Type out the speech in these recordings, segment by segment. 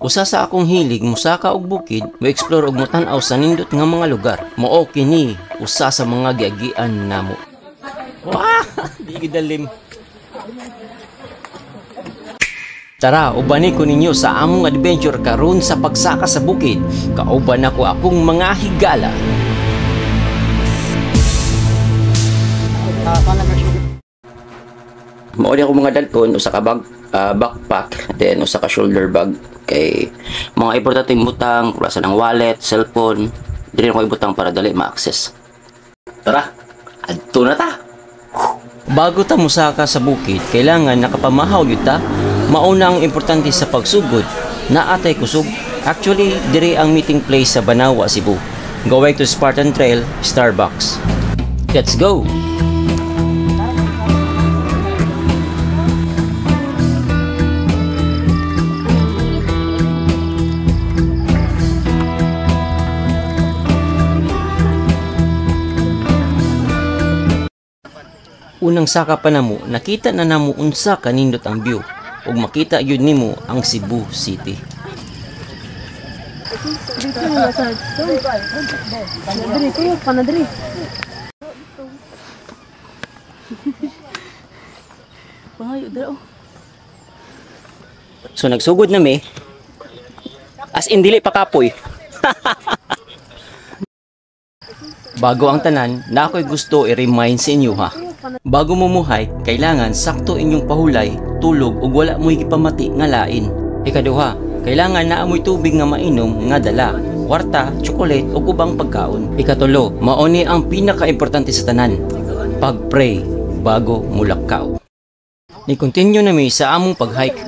Usa sa akong hilig musaka og bukid, mo-explore og motan-aw sa nindot nga mga lugar. Mao kini usa sa mga giagian namo. Wah, di gidalim. Tara, ubani ko ninyo sa among adventure karon sa pagsaka sa bukid. Kauban ako akong mga higala. Mao di ako mga dalton, usa ka backpack, then usa ka shoulder bag kay mga importanteng butang, klase ng wallet, cellphone, dili ko ibutang para dali ma-access. Tara, adto na ta. Bago ta musaka sa bukid, kailangan nakapamahaw gyud ta. Mauna ang importante sa pagsugod, naatay kusog. Actually, dire ang meeting place sa Banawa, Cebu. Going to Spartan Trail, Starbucks. Let's go! Unang saka pa namo, nakita na namo unsa kanindot ang view. Ug makita yun nimo ang Cebu City. So nagsugod na mi. As in dili pa kapoy. Bago ang tanan, na ako'y gusto i-remind sa inyo ha. Bago mumuhay, kailangan sakto inyong pahulay, tulog ug wala mo'y gipamati nga lain. Ikaduha, kailangan na amoy tubig nga mainom nga dala, kwarta, tsokolate ug ubang pagkaon. Ikatulo, mao ni ang pinaka-importante sa tanan, pag-pray bago mulakaw. Ni continue na mi sa among pag-hike.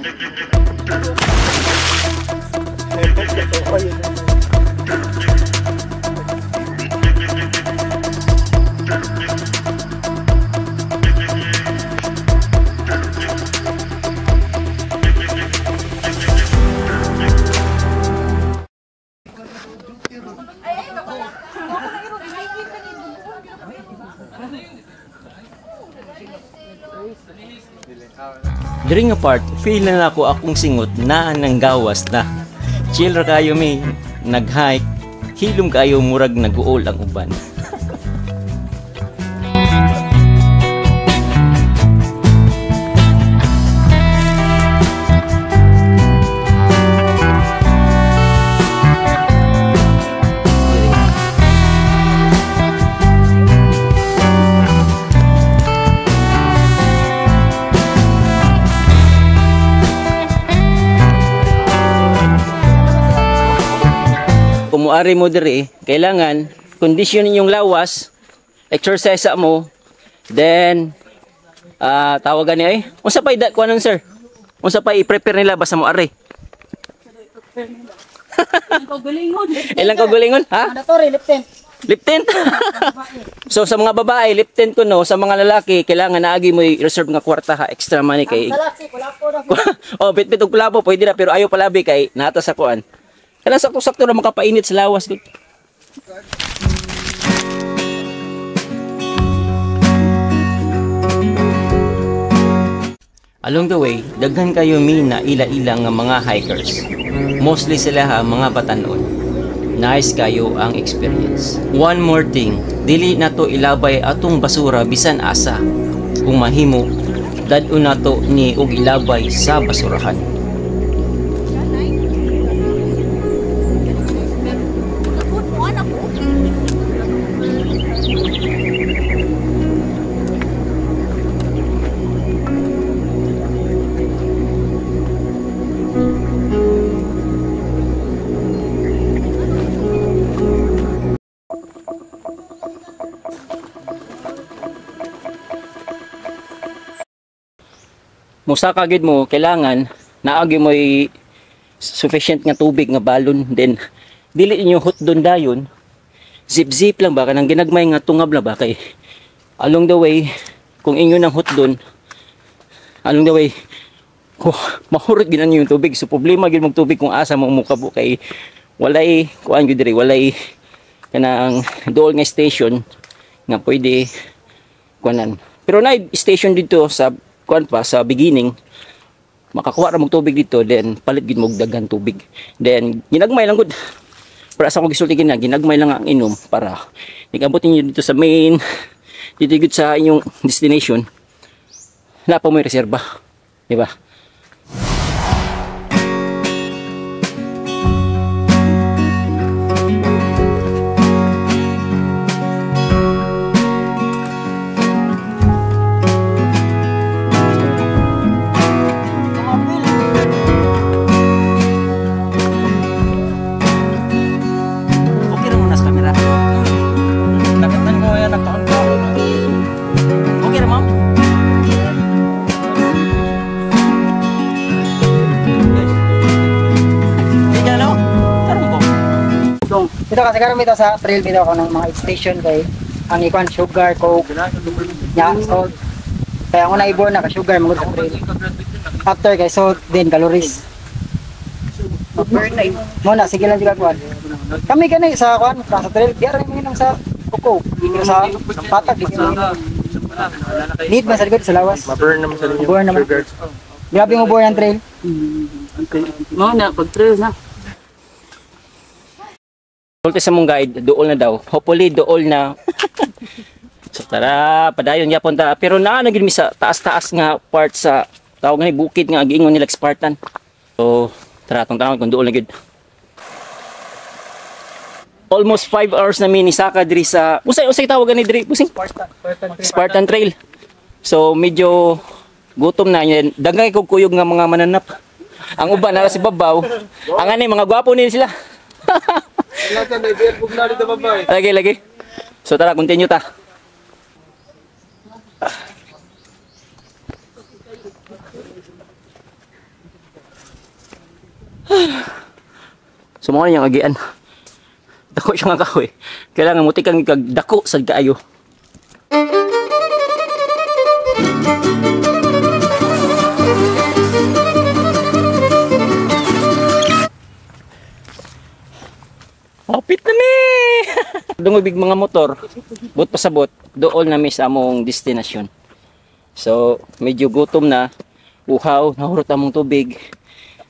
During a part, feel na ako akong singot na nang gawas na. Chill ra kayo mi, nag-hike, hilom kayo murag nag-uol ang uban. Kumuari mo diri, kailangan kondisyon inyong lawas, exercise mo, then tawagan niya unsa pa kuanon sir? Unsa pa i-prepare nila basta mo ari? Ilang kaugalingon? Ha? Liptent. So sa mga babae, liptent ko no, sa mga lalaki kailangan naagi mo i-reserve nga kwarta ha, extra money kay. Oh, bit-bit og kulapo pwede na pero ayo palabi kay nata sa kuan. Kaya sakto-sakto na makapainit sa lawas. Along the way, daghan kayo na ila-ila nga mga hikers. Mostly sila ha, mga batanon. Nice kayo ang experience. One more thing, dili na to ilabay atong basura bisan asa. Kung mahimo, dad-o na to ni og ilabay sa basurahan. Musaka gid mo, kailangan naagi mo sufficient nga tubig nga balon, then dili inyo hutdon dayon, zip lang ba kanang ginagmay nga tungab la ba kay along the way kung inyo nang hutdon along the way mahurot ginan yung tubig. So problema gid mong tubig kung asa mo mukabo kay walay kuan gid diri, walay kanang dool nga station nga pwede kuanan. Pero na station dito sa kuan pa sa beginning makakuha ra mong tubig dito, then palit gid mo og daghan tubig. Then ginagmay lang gud. Para sa akong gisulti gina, ginagmay lang ang inom para nigabot ninyo dito sa main, dito gud sa inyong destination. Wala pa mo yung reserba, di ba? Dito kasi karon dito sa trail dito ako ng mga station kay ang ikuan sugar, coke, nya, salt. Kaya ako na-iborn na ka sugar mga sa trail. After kay salt then calories. Muna sige lang diga kuan. Kami kanay sa kuan sa trail di ra minum sa coke, dito sa patag dito. Need ba sa likod sa lawas? Ma-burn naman sa inyo. Burn naman. Grabe mo burn ang trail. Na pag trail na. Sulti sa mong guide, dool na daw. Hopefully, dool na. So, tara, padayon yapon ta. Pero naa gid mi sa taas-taas nga part sa tawag nga ni bukid nga giingon nila Spartan. So, tara tong tanawon kung dool na gid. Almost 5 hours na mi ni saka diri sa usay tawag ni diri, pusing Spartan Trail. So, medyo gutom na yan. Dagay kog kuyog nga mga mananap. Ang uban na si babaw. Ang ani mga gwapo ni sila. Lagi. So tara, continue ta. So mo yung agian. Dako siya nga kahoy. Kailangan muti kang dako sa kaayo. Hapit na mi! Dungubig mga motor, but pasabot, dool na mi sa among destination. So, medyo gutom na, uhaw, nahurot among tubig.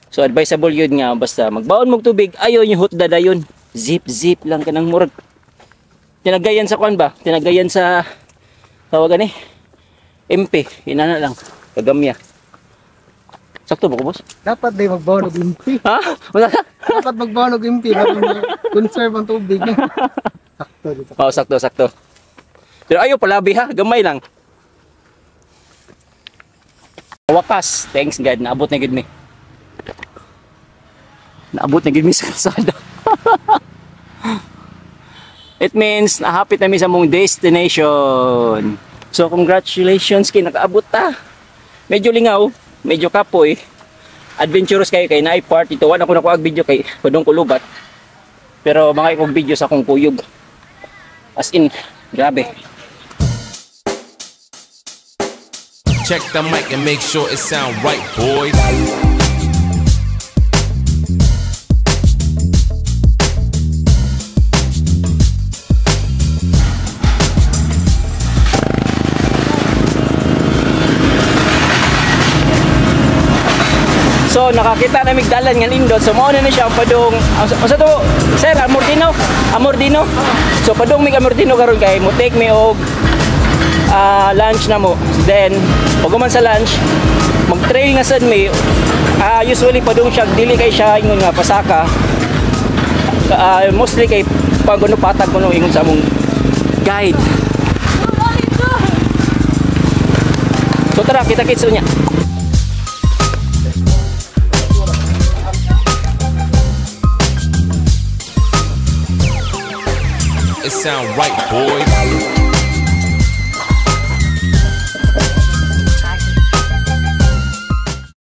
So, advisable yun nga, basta magbaon mong tubig, ayaw nyo hot dadayon. Zip lang ka ng murag. Tinagayan sa kwan ba? Tinagayan sa, tawagan MP, inana lang, kagamya. Sakto ba ko, boss? Dapat di magbaon og impi. Ha? Wala na? Dapat magbaon og impi para conserve ang tubig. Sakto dito. Oo, sakto. Pero ayaw palabi ha, gamay lang. Wakas, thanks God, naabot na gid mi. Naabot na gid mi sa kalsada. It means nahapit na mi sa mong destination. So congratulations kay nakaabot ta. Medyo lingaw, medyo kapoy. Adventurous kayo kay naay part ito. Wala ko nakuha video kay padong kulubat. Pero mga ikog video sa akong kuyog. As in, grabe. Check the mic and make sure it sound right, boys. So nakakita na migdalan nga lindot. So mao na siya ang padong asa to sir Amordino. So padong mig Amordino karon kay mo take me og lunch na mo. Then pag man sa lunch mag-trail nga sad mi. Usually padong siya dili kay siya ingon nga pasaka. Mostly kay pag ano patag kuno ingon sa among guide. So tara kita-kits unya. It sound right, boys.